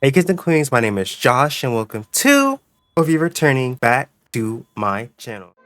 Hey kids and queens, my name is Josh and welcome to, or if you're returning back to my channel.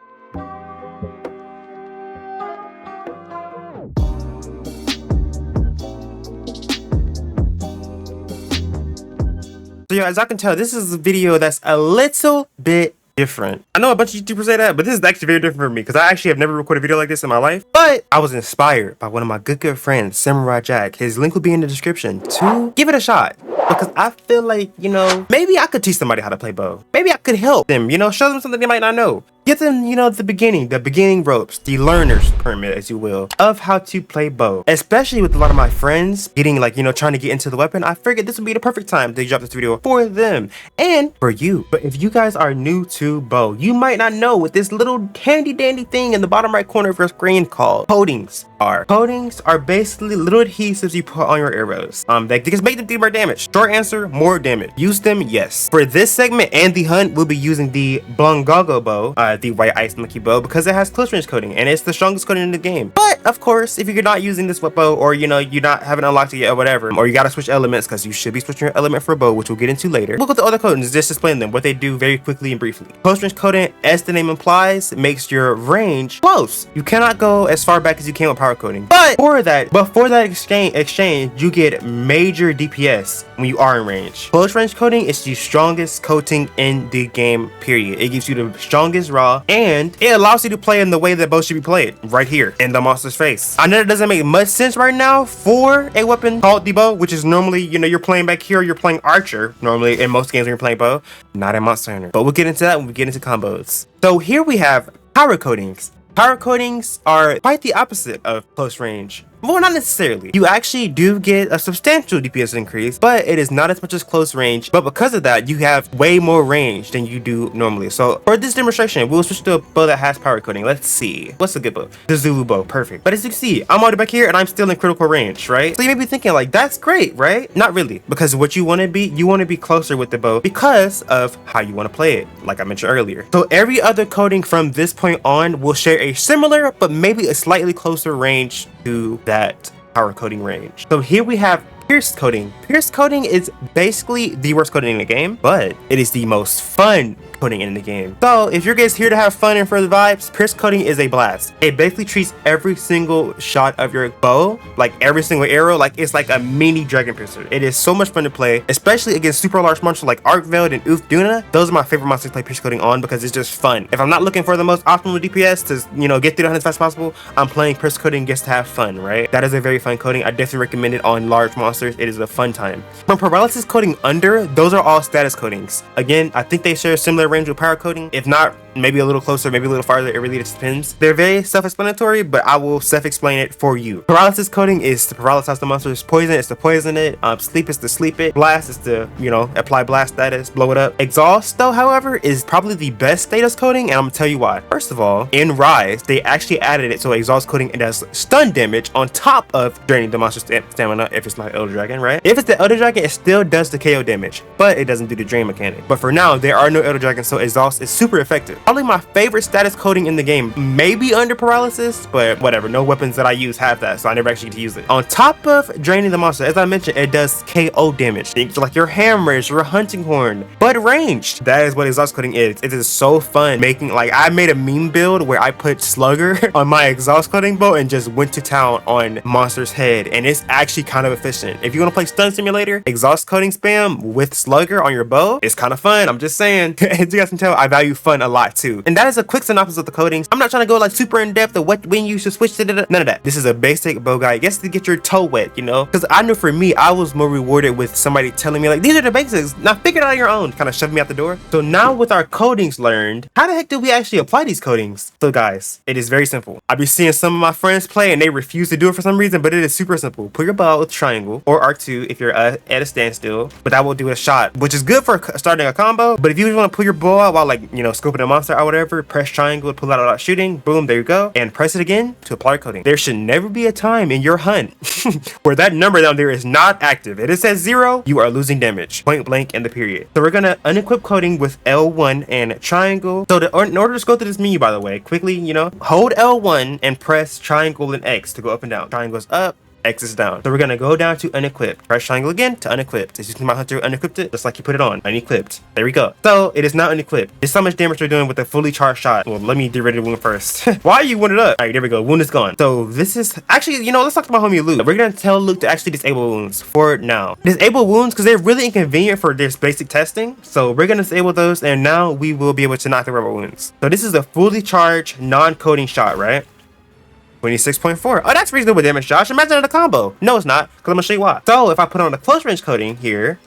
So as I can tell, this is a video that's a little bit different. I know a bunch of YouTubers say that, but this is actually very different for me because I actually have never recorded a video like this in my life. But I was inspired by one of my good friends, Samurai Jack. His link will be in the description to give it a shot. Because I feel like, maybe I could teach somebody how to play bow. Maybe I could help them, show them something they might not know. Get them, the beginning ropes, the learner's permit, as you will, of how to play bow. Especially with a lot of my friends getting trying to get into the weapon, I figured this would be the perfect time to drop this video for them and for you. But if you guys are new to bow, you might not know what this little handy dandy thing in the bottom right corner of your screen called coatings are. Coatings are basically little adhesives you put on your arrows. That just make them do more damage. Short answer, more damage. Use them, yes. For this segment and the hunt, we'll be using the BLUNK bow, the white ice monkey bow, because it has close range coating and it's the strongest coating in the game. But of course, if you're not using this bow, or you're not haven't unlocked it yet or whatever, or you gotta switch elements because you should be switching your element for a bow, which we'll get into later. Look at the other coatings, just explain them, what they do very quickly and briefly. Close range coating, as the name implies, makes your range close. You cannot go as far back as you can with power coating. But for that exchange, you get major DPS when you are in range. Close range coating is the strongest coating in the game, period. It gives you the strongest raw, and it allows you to play in the way that bow should be played, right here in the monster's face. I know it doesn't make much sense right now for a weapon called the bow, which is normally, you're playing back here, you're playing archer, normally in most games when you're playing bow, not in Monster Hunter. But we'll get into that when we get into combos. So here we have power coatings. Power coatings are quite the opposite of close range. Well, not necessarily. You actually do get a substantial DPS increase, but it is not as much as close range. But because of that, you have way more range than you do normally. So for this demonstration, we'll switch to a bow that has power coating. Let's see. What's a good bow? The Zulu bow. Perfect. But as you can see, I'm already back here and I'm still in critical range, right? So you may be thinking like, that's great, right? Not really. Because what you want to be closer with the bow because of how you want to play it, like I mentioned earlier. So every other coating from this point on will share a similar, but maybe a slightly closer range to that power coating range. So here we have pierced coating. Pierced coating is basically the worst coating in the game, but it is the most fun coating in the game. So if you're guys here to have fun and for the vibes, pierced coating is a blast. It basically treats every single shot of your bow, like every single arrow, like it's like a mini dragon piercer. It is so much fun to play, especially against super large monsters like Arkveld and Duna. Those are my favorite monsters to play pierced coating on because it's just fun. If I'm not looking for the most optimal DPS to get through the hunt as fast as possible, I'm playing pierced coating just to have fun, right? That is a very fun coating. I definitely recommend it on large monsters. It is a fun time. From paralysis coating under, those are all status coatings. Again, I think they share a similar range with power coating. If not, maybe a little closer, maybe a little farther. It really just depends. They're very self-explanatory, but I will self-explain it for you. Paralysis coating is to paralyze the monster's poison. It's to poison it. Sleep is to sleep it. Blast is to, apply blast status, blow it up. Exhaust, though, however, is probably the best status coating, and I'm gonna tell you why. First of all, in Rise, they actually added it so exhaust coating it does stun damage on top of draining the monster's stamina if it's not Elder Dragon, right? If it's the Elder Dragon, it still does the KO damage, but it doesn't do the drain mechanic. But for now, there are no Elder Dragons, so exhaust is super effective. Probably my favorite status coating in the game, maybe under paralysis, but whatever. No weapons that I use have that, so I never actually get to use it. On top of draining the monster, as I mentioned, it does KO damage. Things like your hammers, your hunting horn, but ranged. That is what exhaust coating is. It is so fun making, I made a meme build where I put Slugger on my exhaust coating bow and just went to town on monster's head, and it's actually kind of efficient. If you want to play Stun Simulator, exhaust coating spam with Slugger on your bow, it's kind of fun. I'm just saying. As you guys can tell, I value fun a lot too. And that is a quick synopsis of the coatings. I'm not trying to go super in depth of when you should switch to none of that. This is a basic bow guide, just to get your toe wet, because I knew for me, I was more rewarded with somebody telling me these are the basics, now figure it out on your own, kind of shoving me out the door. So now with our coatings learned, how the heck do we actually apply these coatings? So guys, it is very simple. I've been seeing some of my friends play and they refuse to do it for some reason, but it is super simple. Put your bow with triangle or R2 if you're at a standstill, but that will do a shot, which is good for starting a combo. But if you want to pull your bow out while scoping a monster or whatever, press triangle to pull out without shooting, boom, there you go, and press it again to apply coating. There should never be a time in your hunt where that number down there is not active. If it says 0, you are losing damage, point blank in the period. So we're gonna unequip coating with L1 and triangle. So in order to go through this menu, by the way, quickly, hold L1 and press triangle and X to go up and down. Triangle's up, X is down. So we're gonna go down to unequipped. Press triangle again to unequipped. As you see my hunter unequipped it, just like you put it on. Unequipped. There we go. So it is now unequipped. This is how much damage we're doing with a fully charged shot. Well, let me get rid of the wound first. Why are you wounded up? All right, there we go. Wound is gone. So this is actually, you know, let's talk to my homie Luke. We're gonna tell Luke to actually disable wounds for now. Disable wounds because they're really inconvenient for this basic testing. So we're gonna disable those, and now we will be able to knock the rubber wounds. So this is a fully charged non-coding shot, right? 26.4. Oh, that's reasonable damage, Josh. Imagine it a combo. No, it's not, because I'm gonna show you why. So if I put on a close range coding here,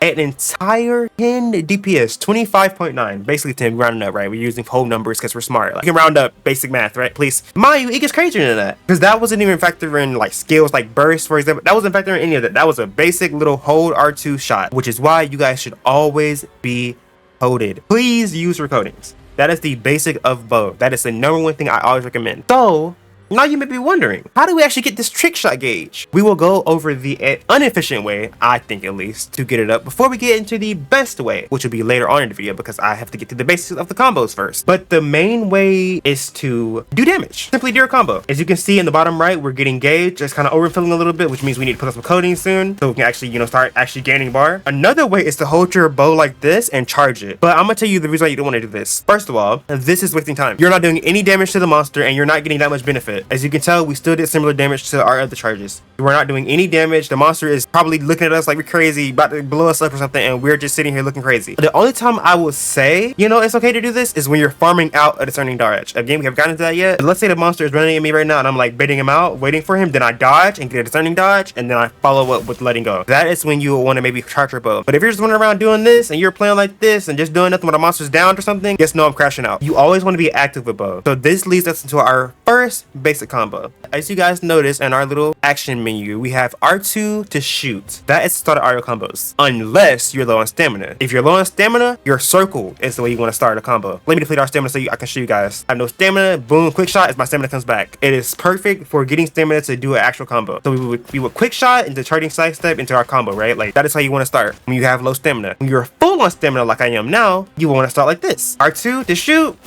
an entire 10 DPS, 25.9, basically 10, rounding up, right? We're using whole numbers because we're smart. Like, you can round up basic math, right? Please. Mind you, it gets crazier than that, because that wasn't even factoring like skills like burst, for example. That wasn't factoring any of that. That was a basic little hold R2 shot, which is why you guys should always be coded. Please use recodings. That is the basic of bow. That is the number one thing I always recommend. So now you may be wondering, how do we actually get this trick shot gauge? We will go over the inefficient way, I think at least, to get it up before we get into the best way, which will be later on in the video because I have to get to the basics of the combos first. But the main way is to do damage. Simply do a combo. As you can see in the bottom right, we're getting gauge. It's kind of overfilling a little bit, which means we need to put up some coding soon so we can actually, you know, start actually gaining bar. Another way is to hold your bow like this and charge it. But I'm gonna tell you the reason why you don't want to do this. First of all, this is wasting time. You're not doing any damage to the monster and you're not getting that much benefit. As you can tell, we still did similar damage to our other charges. We're not doing any damage. The monster is probably looking at us like we're crazy, about to blow us up or something, and we're just sitting here looking crazy. The only time I will say, you know, it's okay to do this is when you're farming out a discerning dodge. Again, we haven't gotten to that yet. Let's say the monster is running at me right now and I'm like baiting him out, waiting for him, then I dodge and get a discerning dodge, and then I follow up with letting go. That is when you will want to maybe charge your bow. But if you're just running around doing this and you're playing like this and just doing nothing when the monster's down or something, just know I'm crashing out. You always want to be active with bow. So this leads us into our first basic combo. As you guys notice in our little action menu, we have R2 to shoot. That is to start aerial combos, unless you're low on stamina. If you're low on stamina, your circle is the way you want to start a combo. Let me deplete our stamina so I can show you guys. I have no stamina, boom, quick shot as my stamina comes back. It is perfect for getting stamina to do an actual combo. So we would quick shot into charging sidestep into our combo, right? Like that is how you want to start when you have low stamina. When you're full on stamina like I am now, you want to start like this. R2 to shoot,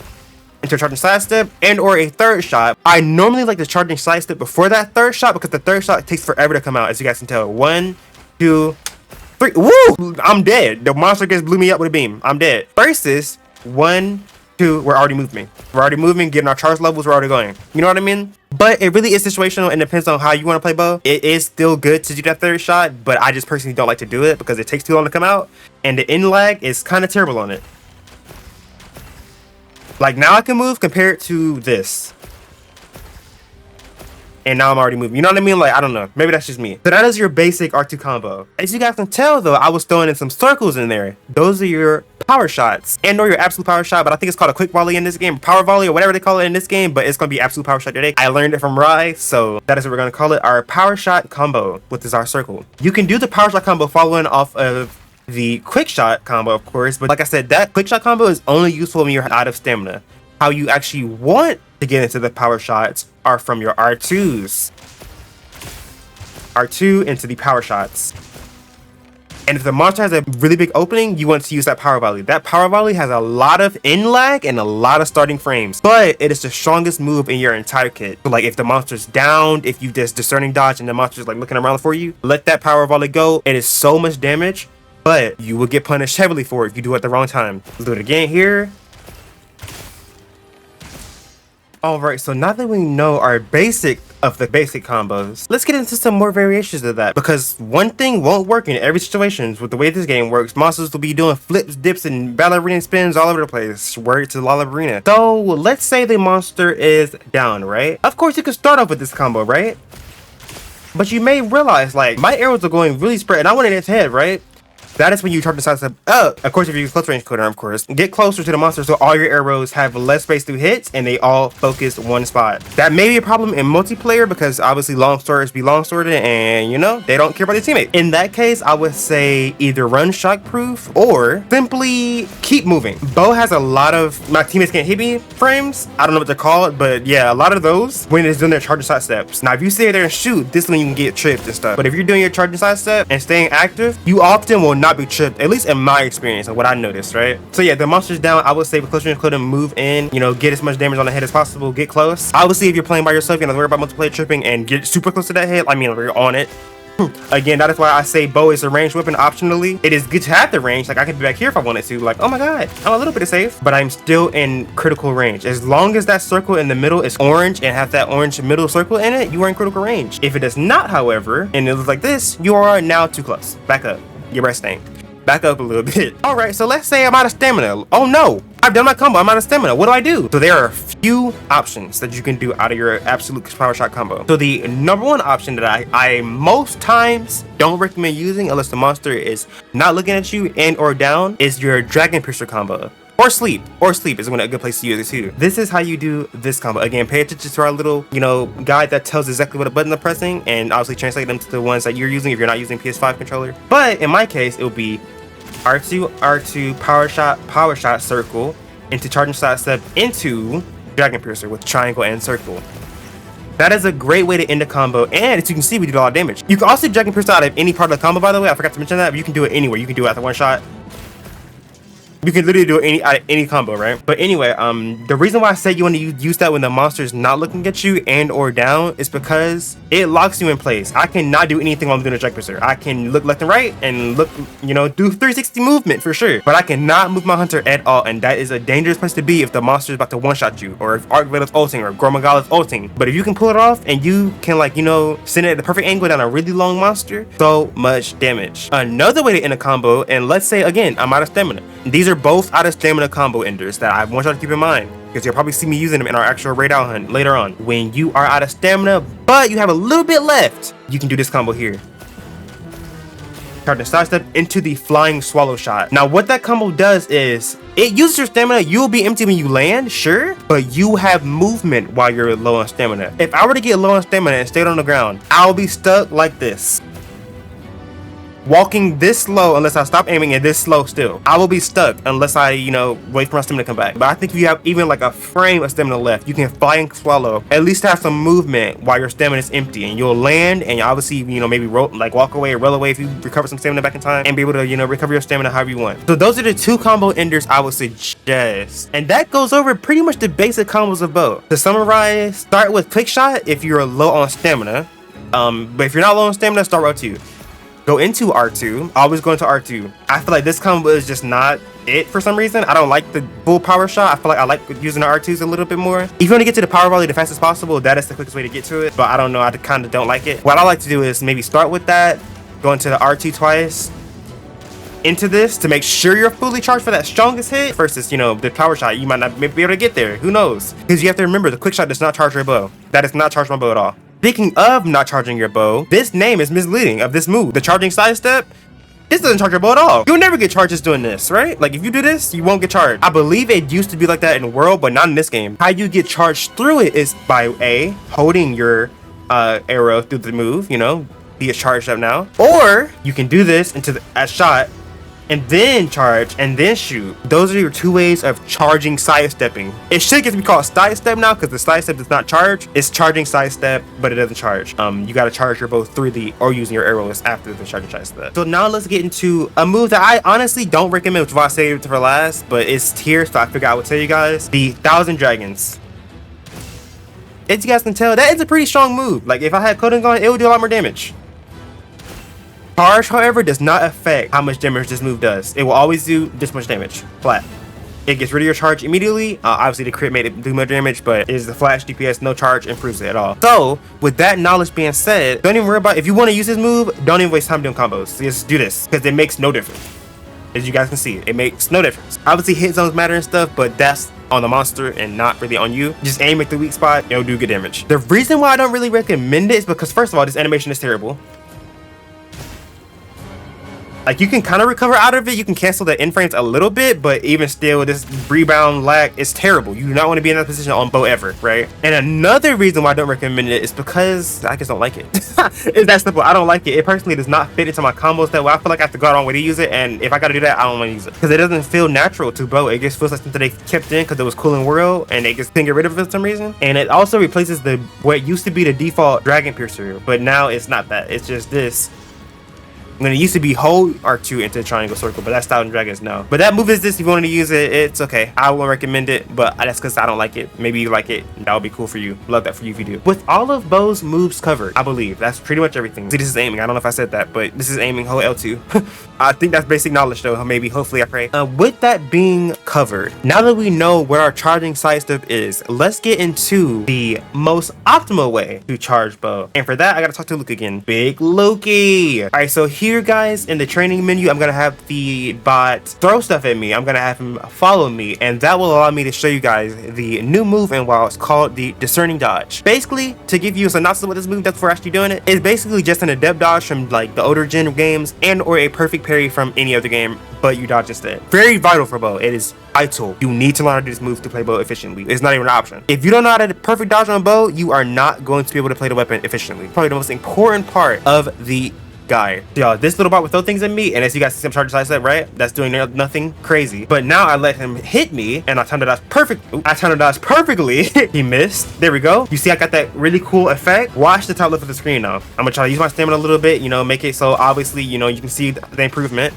into a charging sidestep and or a third shot. I normally like the charging sidestep before that third shot because the third shot takes forever to come out, as you guys can tell. 1, 2, 3. Woo! I'm dead. The monster just blew me up with a beam. I'm dead. Versus 1, 2. We're already moving. We're already moving, getting our charge levels. We're already going. You know what I mean? But it really is situational and depends on how you want to play bow. It is still good to do that third shot, but I just personally don't like to do it because it takes too long to come out, and the in lag is kind of terrible on it. Like now I can move compared to this. And now I'm already moving. You know what I mean? Like, I don't know. Maybe that's just me. So that is your basic R2 combo. As you guys can tell though, I was throwing in some circles in there. Those are your power shots and or your absolute power shot, but I think it's called a quick volley in this game. Power volley or whatever they call it in this game, but it's going to be absolute power shot today. I learned it from Rye, so that is what we're going to call it. Our power shot combo, which is our circle. You can do the power shot combo following off of the quick shot combo, of course, but like I said, that quick shot combo is only useful when you're out of stamina. How you actually want to get into the power shots are from your R2s. R2 into the power shots. And if the monster has a really big opening, you want to use that power volley. That power volley has a lot of in lag and a lot of starting frames, but it is the strongest move in your entire kit. So like if the monster's downed, if you just discerning dodge and the monster's like looking around for you, let that power volley go. It is so much damage, but you will get punished heavily for it if you do it at the wrong time. Let's do it again here. Alright, so now that we know our basic of the basic combos, let's get into some more variations of that, because one thing won't work in every situation with the way this game works. Monsters will be doing flips, dips, and ballerina spins all over the place. Word to Ballerina. So let's say the monster is down, right? Of course you can start off with this combo, right? But you may realize, like, my arrows are going really spread and I want it in its head, right? That is when you charge the sidestep up. Of course, if you use close range coder, of course, get closer to the monster so all your arrows have less space to hit and they all focus one spot. That may be a problem in multiplayer because obviously long swords be long sworded and you know they don't care about their teammate. In that case, I would say either run shockproof or simply keep moving. Bow has a lot of my teammates can't hit me frames. I don't know what they're called, but yeah, a lot of those when it's doing their charging side steps. Now, if you stay there and shoot, this one you can get tripped and stuff. But if you're doing your charging side step and staying active, you often will not not be tripped, at least in my experience and what I noticed, right? So yeah, the monster's down. I would say with close range clothing, move in, you know, get as much damage on the head as possible, get close. Obviously, if you're playing by yourself, you don't have to worry about multiplayer tripping and get super close to that head. I mean, we're on it. Again, that is why I say bow is a ranged weapon optionally. It is good to have the range. Like, I could be back here if I wanted to. Like, oh my god, I'm a little bit safe, but I'm still in critical range. As long as that circle in the middle is orange and have that orange middle circle in it, you are in critical range. If it does not, however, and it looks like this, you are now too close. Back up. You're resting. Back up a little bit. All right, so let's say I'm out of stamina. Oh no, I've done my combo. I'm out of stamina. What do I do? So there are a few options that you can do out of your absolute power shot combo. So the number one option that I most times don't recommend using unless the monster is not looking at you and or down is your dragon piercer combo. Or sleep is a good place to use it too. This is how you do this combo. Again, pay attention to our little, you know, guide that tells exactly what button I'm pressing, and obviously translate them to the ones that you're using if you're not using PS5 controller. But in my case, it will be R2, R2, power shot, circle, into charging sidestep, into dragon piercer with triangle and circle. That is a great way to end a combo, and as you can see, we did a lot of damage. You can also do dragon piercer out of any part of the combo, by the way. I forgot to mention that, but you can do it anywhere. You can do it after one shot. You can literally do it any combo, right? But anyway, the reason why I say you want to use that when the monster is not looking at you and or down is because it locks you in place. I cannot do anything while I'm doing a dragon piercer. I can look left and right and look, you know, do 360 movement for sure, but I cannot move my hunter at all, and that is a dangerous place to be if the monster is about to one-shot you, or if Arc Veil's ulting, or Gormagala's ulting. But if you can pull it off and you can, like, you know, send it at the perfect angle down a really long monster, so much damage. Another way to end a combo, and let's say again I'm out of stamina. These are both out of stamina combo enders that I want y'all to keep in mind, because you'll probably see me using them in our actual raid out hunt later on. When you are out of stamina, but you have a little bit left, you can do this combo here. Start to sidestep into the flying swallow shot. Now, what that combo does is it uses your stamina. You will be empty when you land, sure, but you have movement while you're low on stamina. If I were to get low on stamina and stayed on the ground, I'll be stuck like this. Walking this slow unless I stop aiming, and this slow still. I will be stuck unless I, you know, wait for my stamina to come back. But I think if you have even like a frame of stamina left, you can fly and swallow, at least have some movement while your stamina is empty, and you'll land, and you obviously, you know, maybe walk away or roll away if you recover some stamina back in time, and be able to, you know, recover your stamina however you want. So those are the two combo enders I would suggest, and that goes over pretty much the basic combos of both. To summarize, start with Trickshot if you're low on stamina, but if you're not low on stamina, start with R2. Go into R2, always go into R2. I feel like this combo is just not it for some reason. I don't like the full power shot. I feel like I like using the R2s a little bit more. If you want to get to the power volley the fastest possible, that is the quickest way to get to it, but I don't know, I kind of don't like it. What I like to do is maybe start with that, go into the R2 twice, into this to make sure you're fully charged for that strongest hit versus, you know, the power shot. You might not be able to get there, who knows, because you have to remember the quick shot does not charge your bow. That does not charge my bow at all. Speaking of not charging your bow, this name is misleading of this move. The charging sidestep, this doesn't charge your bow at all. You'll never get charges doing this, right? Like, if you do this, you won't get charged. I believe it used to be like that in World, but not in this game. How you get charged through it is by A, holding your arrow through the move, you know, be it charged up now. Or you can do this into a shot, and then charge, and then shoot. Those are your two ways of charging sidestepping. It should get to be called sidestep now, because the sidestep does not charge. It's charging sidestep, but it doesn't charge. You gotta charge your bow through the, or using your arrows after the charging sidestep. So now let's get into a move that I honestly don't recommend, which is why I saved it for last, but it's here, so I figured I would tell you guys. The 1,000 Dragons. As you guys can tell, that is a pretty strong move. Like, if I had coding on, it would do a lot more damage. Charge, however, does not affect how much damage this move does. It will always do this much damage, flat. It gets rid of your charge immediately. Obviously, the crit made it do more damage, but it is the flash DPS, no charge improves it at all. So, with that knowledge being said, don't even worry about, if you want to use this move, don't even waste time doing combos. Just do this, because it makes no difference. As you guys can see, it makes no difference. Obviously, hit zones matter and stuff, but that's on the monster and not really on you. Just aim at the weak spot, it'll do good damage. The reason why I don't really recommend it is because, first of all, this animation is terrible. Like, you can kind of recover out of it. You can cancel the end frames a little bit, but even still, this rebound lag is terrible. You do not want to be in that position on bow ever, right? And another reason why I don't recommend it is because I just don't like it. It's that simple. I don't like it. It personally does not fit into my combos that way. I feel like I have to go out on way to use it, and if I got to do that, I don't want to use it because it doesn't feel natural to bow. It just feels like something they kept in because it was cool in World, and they just couldn't get rid of it for some reason. And it also replaces what used to be the default Dragon Piercer, but now it's not that. It's just this. When it used to be hold R2 into triangle circle, but that's Thousand Dragons now. But that move is this. If you want to use it, it's okay. I won't recommend it, but that's because I don't like it. Maybe you like it. That would be cool for you. Love that for you if you do. With all of Bo's moves covered, I believe that's pretty much everything. See, this is aiming. I don't know if I said that, but this is aiming. Hold L2. I think that's basic knowledge though. Maybe, hopefully, I pray. With that being covered, now that we know where our charging sidestep is, let's get into the most optimal way to charge Bo. And for that, I gotta talk to Luke again. Big Lukey. All right, so here, guys, in the training menu, I'm gonna have the bot throw stuff at me. I'm gonna have him follow me, and that will allow me to show you guys the new move and while it's called the Discerning dodge. Basically, to give you a synopsis of what this move does before actually doing it, it's basically just an adept dodge from like the older gen games and or a perfect parry from any other game, but you dodge instead. Very vital for Bo. It is vital. You need to learn how to do this move to play Bo efficiently. It's not even an option. If you don't know how to perfect dodge on Bo, you are not going to be able to play the weapon efficiently. Probably the most important part of the guy. Y'all, this little bot would throw things at me, and as you guys see, I'm charging sidestep, right? That's doing nothing crazy. But now I let him hit me, and I timed it dodge perfect. I timed it dodge perfectly. He missed. There we go. You see, I got that really cool effect. Watch the top left of the screen now. I'm gonna try to use my stamina a little bit, you know, make it so obviously, you know, you can see the improvement.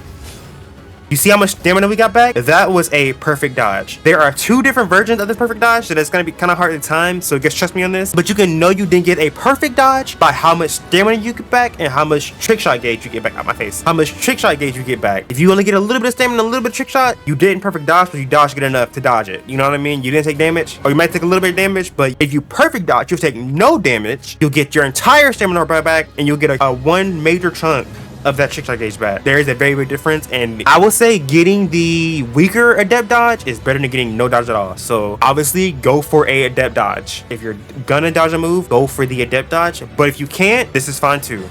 You see how much stamina we got back? That was a perfect dodge. There are two different versions of this perfect dodge, so that's gonna be kind of hard to time, so just trust me on this. But you can know you didn't get a perfect dodge by how much stamina you get back and how much trick shot gauge you get back. Out my face. How much trick shot gauge you get back. If you only get a little bit of stamina and a little bit of trick shot, you didn't perfect dodge, but you dodged good enough to dodge it. You know what I mean? You didn't take damage, or you might take a little bit of damage, but if you perfect dodge, you'll take no damage. You'll get your entire stamina back, and you'll get a one major chunk of that trick shot gauge back. There is a very big difference, and I will say getting the weaker adept dodge is better than getting no dodge at all. So obviously go for a adept dodge. If you're gonna dodge a move, go for the adept dodge, but if you can't, this is fine too.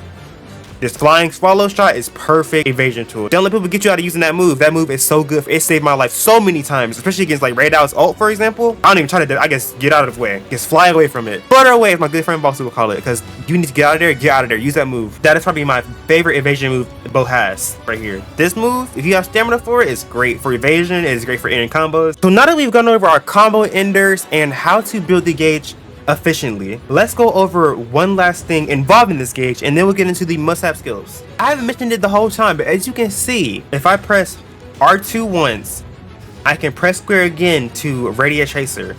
This flying swallow shot is perfect evasion tool. Don't let people get you out of using that move. That move is so good. It saved my life so many times, especially against like Raidow's ult, for example. I don't even try to, I guess, get out of the way. Just fly away from it. Flutter away, as my good friend Bossy will call it, because you need to get out of there, get out of there. Use that move. That is probably my favorite evasion move Bo has right here. This move, if you have stamina for it, is great for evasion. It is great for ending combos. So now that we've gone over our combo enders and how to build the gauge efficiently, let's go over one last thing involving this gauge, and then we'll get into the must-have skills. I haven't mentioned it the whole time, but as you can see, if I press R2 once, I can press square again to radiate tracer.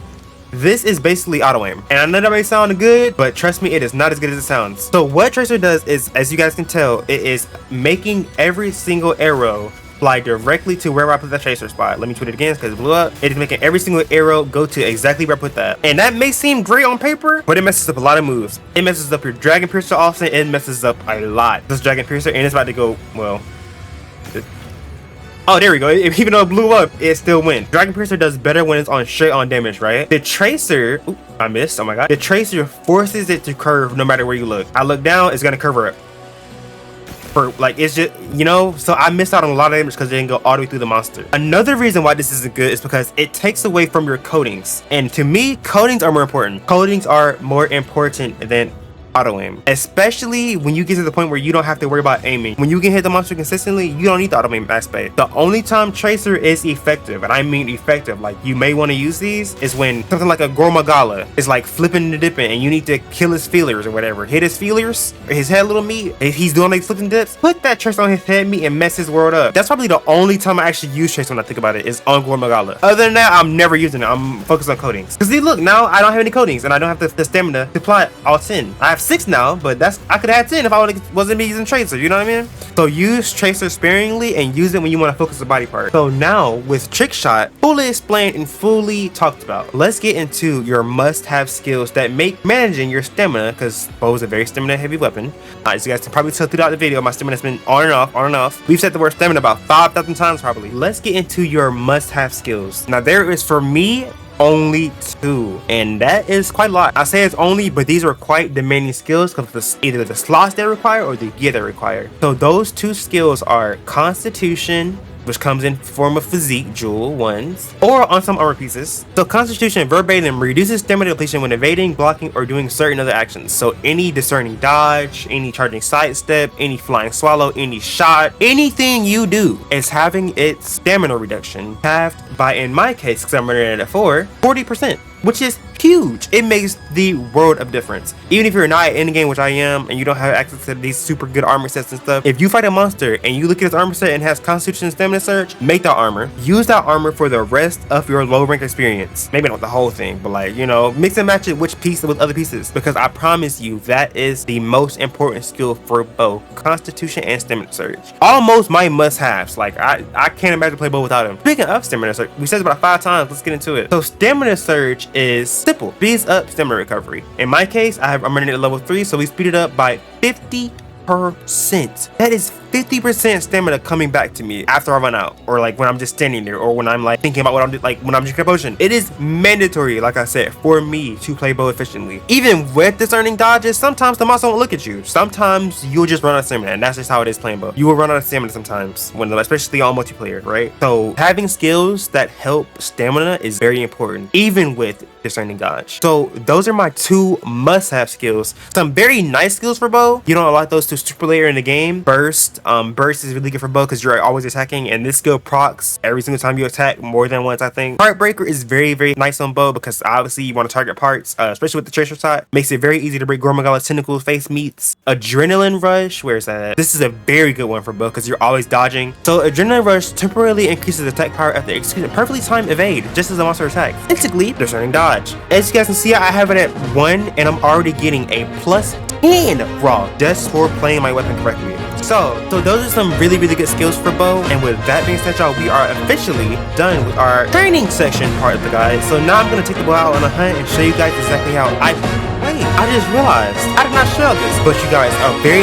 This is basically auto aim, and I know that may sound good, but trust me, it is not as good as it sounds. So what tracer does is, as you guys can tell, it is making every single arrow fly directly to where I put that tracer spot. Let me tweet it again because it blew up. It is making every single arrow go to exactly where I put that. And that may seem great on paper, but it messes up a lot of moves. It messes up your Dragon Piercer offset. It messes up a lot. This Dragon Piercer, and it's about to go, well, oh, there we go. Even though it blew up, it still went. Dragon Piercer does better when it's on straight on damage, right? The Tracer, ooh, I missed, oh my god. The Tracer forces it to curve no matter where you look. I look down, it's gonna curve up. For like, it's just, you know, so I missed out on a lot of damage because it didn't go all the way through the monster. Another reason why this isn't good is because it takes away from your coatings, and to me, coatings are more important. Coatings are more important than auto aim, especially when you get to the point where you don't have to worry about aiming. When you can hit the monster consistently, you don't need the auto aim aspect. The only time Tracer is effective, and I mean effective, like you may want to use these, is when something like a Gormagala is like flipping and dipping and you need to kill his feelers or whatever. Hit his feelers, or his head little meat. If he's doing like flips and dips, put that Tracer on his head meat and mess his world up. That's probably the only time I actually use Tracer when I think about it, is on Gormagala. Other than that, I'm never using it. I'm focused on coatings. Because see, look, now I don't have any coatings and I don't have the stamina to apply all 10. I have 6 now, but that's, I could have had 10 if I wasn't me using Tracer, you know what I mean? So use Tracer sparingly and use it when you want to focus the body part. So now with Trickshot, fully explained and fully talked about, let's get into your must-have skills that make managing your stamina, because bow is a very stamina heavy weapon. As you guys can probably tell throughout the video, my stamina has been on and off, on and off. We've said the word stamina about 5,000 times probably. Let's get into your must-have skills. Now there is, for me, only 2, and that is quite a lot. I say it's only, but these are quite demanding skills because of either the slots they require or the gear they require. So those 2 skills are Constitution, which comes in form of physique jewel ones, or on some armor pieces. So Constitution verbatim reduces stamina depletion when evading, blocking, or doing certain other actions. So any discerning dodge, any charging sidestep, any flying swallow, any shot, anything you do is having its stamina reduction halved by, in my case, because I'm running it at 40%, which is huge. It makes the world of difference. Even if you're not in the game, which I am, and you don't have access to these super good armor sets and stuff, if you fight a monster and you look at his armor set and has Constitution and Stamina Surge, make that armor. Use that armor for the rest of your low rank experience. Maybe not the whole thing, but like, you know, mix and match it which piece with other pieces, because I promise you that is the most important skill for bow: Constitution and Stamina Surge. Almost my must-haves. Like I can't imagine play bow without him. Speaking of Stamina Surge, we said it about 5 times. Let's get into it. So Stamina Surge is simple. Speeds up stamina recovery. In my case, I'm running it at level 3, so we speed it up by 50%. That is 50% stamina coming back to me after I run out, or like when I'm just standing there, or when I'm like thinking about what I'm doing, like when I'm drinking a potion. It is mandatory, like I said, for me to play bow efficiently. Even with discerning dodges, sometimes the monster won't look at you. Sometimes you'll just run out of stamina, and that's just how it is playing bow. You will run out of stamina sometimes, when especially on multiplayer, right? So having skills that help stamina is very important, even with discerning dodge. So those are my 2 must-have skills. Some very nice skills for bow. You don't unlock those to super later in the game. Burst. Burst is really good for bow because you're always attacking, and this skill procs every single time you attack, more than once, I think. Heartbreaker is very, very nice on bow because obviously you want to target parts, especially with the Trickshot. Makes it very easy to break Gormagala's tentacles, face meats. Adrenaline Rush, where's that? This is a very good one for bow because you're always dodging. So Adrenaline Rush temporarily increases attack power after executing a perfectly timed evade, just as a monster attack. Instantly discerning dodge. As you guys can see, I have it at 1, and I'm already getting a plus 10 raw just for playing my weapon correctly. So those are some really, really good skills for bow. And with that being said, y'all, we are officially done with our training section part of the guide. So now I'm going to take the bow out on a hunt and show you guys exactly how I play. I just realized I did not show this, but you guys,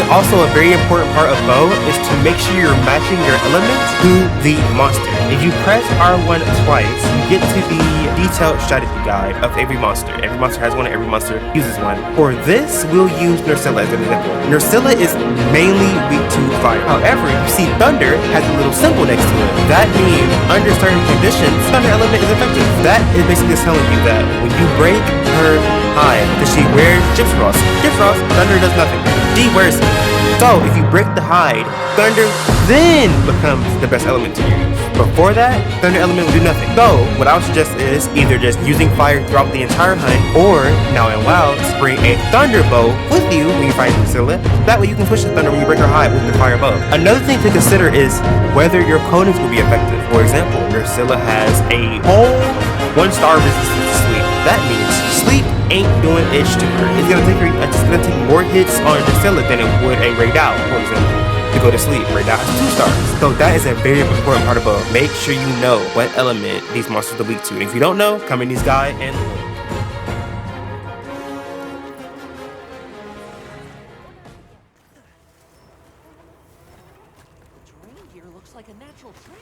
also a very important part of bow is to make sure you're matching your elements to the monster. If you press R1 twice, you get to the detailed strategy guide of every monster. Every monster has one, and every monster uses one. For this, we'll use Nursilla as an example. Nursilla is mainly weak to fire. However, you see Thunder has a little symbol next to it. That means under certain conditions, Thunder element is effective. That is basically telling you that when you break her hide, because she wears Gypsy Frost. Gypsy Frost, Thunder does nothing. She wears it. So if you break the hide, Thunder then becomes the best element to use. Before that, Thunder element will do nothing. So what I would suggest is either just using fire throughout the entire hunt, or now in Wilds, bring a Thunder bow with you when you fight Nursilla. That way you can push the Thunder when you break her hide with the fire bow. Another thing to consider is whether your coatings will be effective. For example, Nursilla has a whole 1-star resistance to sleep. That means sleep ain't doing itch to her. It's gonna take more hits on Nursilla than it would a Raid Out, for example. To go to sleep, Raid Out has 2 stars. So that is a very important part of bow. Make sure you know what element these monsters are weak to. And if you don't know, come in these guide and look. Terrain here looks like a natural trap.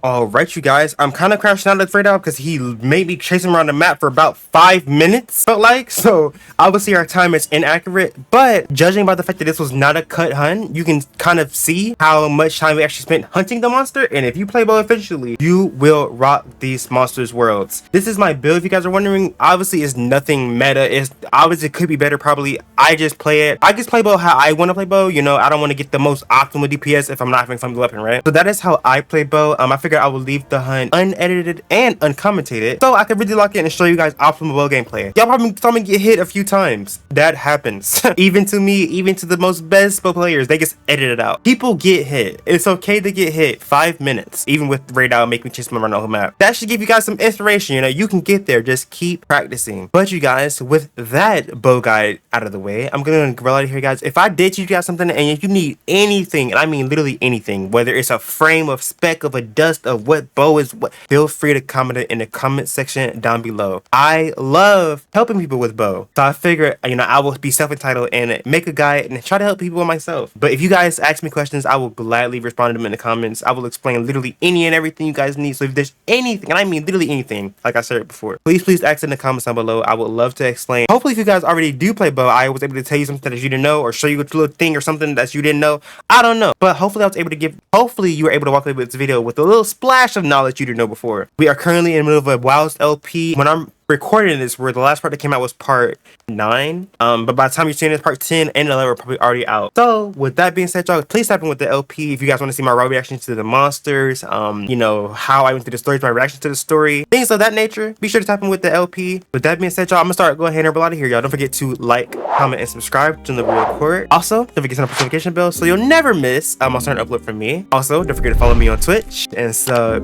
All right, you guys, I'm kind of crashing out at Fredo because he made me chase him around the map for about 5 minutes, felt like. So obviously our time is inaccurate, but judging by the fact that this was not a cut hunt, you can kind of see how much time we actually spent hunting the monster. And if you play bow efficiently, you will rock these monsters' worlds. This is my build, if you guys are wondering. Obviously, it's nothing meta. It's obviously it could be better. Probably I just play it. I just play bow how I want to play bow. You know, I don't want to get the most optimal DPS if I'm not having fun with the weapon, right? So that is how I play bow. I figured I would leave the hunt unedited and uncommentated so I could really lock in and show you guys optimal bow gameplay. Y'all probably saw me get hit a few times. That happens. Even to me, even to the most best bow players, they just edit it out. People get hit. It's okay to get hit. 5 minutes. Even with radar, make me chase them around the whole map. That should give you guys some inspiration. You know, you can get there. Just keep practicing. But you guys, with that bow guide out of the way, I'm gonna roll out of here, guys. If I did teach you guys something and if you need anything, and I mean literally anything, whether it's a frame of spec of a dust of what bow is what, feel free to comment it in the comment section down below. I love helping people with bow, so I figure, you know, I will be self-entitled and make a guide and try to help people myself. But if you guys ask me questions, I will gladly respond to them in the comments. I will explain literally any and everything you guys need. So if there's anything, and I mean literally anything, like I said before, please ask in the comments down below. I would love to explain. Hopefully if you guys already do play bow, I was able to tell you something that you didn't know, or show you a little thing or something that you didn't know. I don't know, but hopefully I was able to give, hopefully you were able to walk away with this video with a little splash of knowledge you didn't know before. We are currently in the middle of a Wilds LP. When I'm recording this, where the last part that came out was part 9, but by the time you're seeing this, part 10 and 11 are probably already out. So with that being said, y'all, please tap in with the LP if you guys want to see my raw reactions to the monsters, you know, how I went through the stories, my reaction to the story, things of that nature. Be sure to tap in with the LP. With that being said, y'all, I'm gonna start go ahead and roll out of here, y'all. Don't forget to like, comment, and subscribe to the record. Also, don't forget to turn on the notification bell so you'll never miss a monster upload from me. Also, don't forget to follow me on Twitch and sub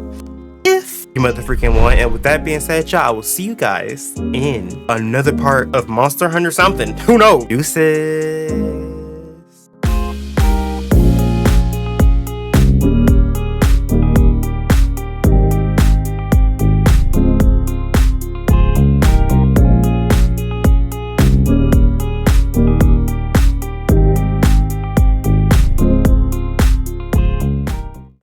if you motherfucking want. And with that being said, y'all, I will see you guys in another part of Monster Hunter something. Who knows? Deuces.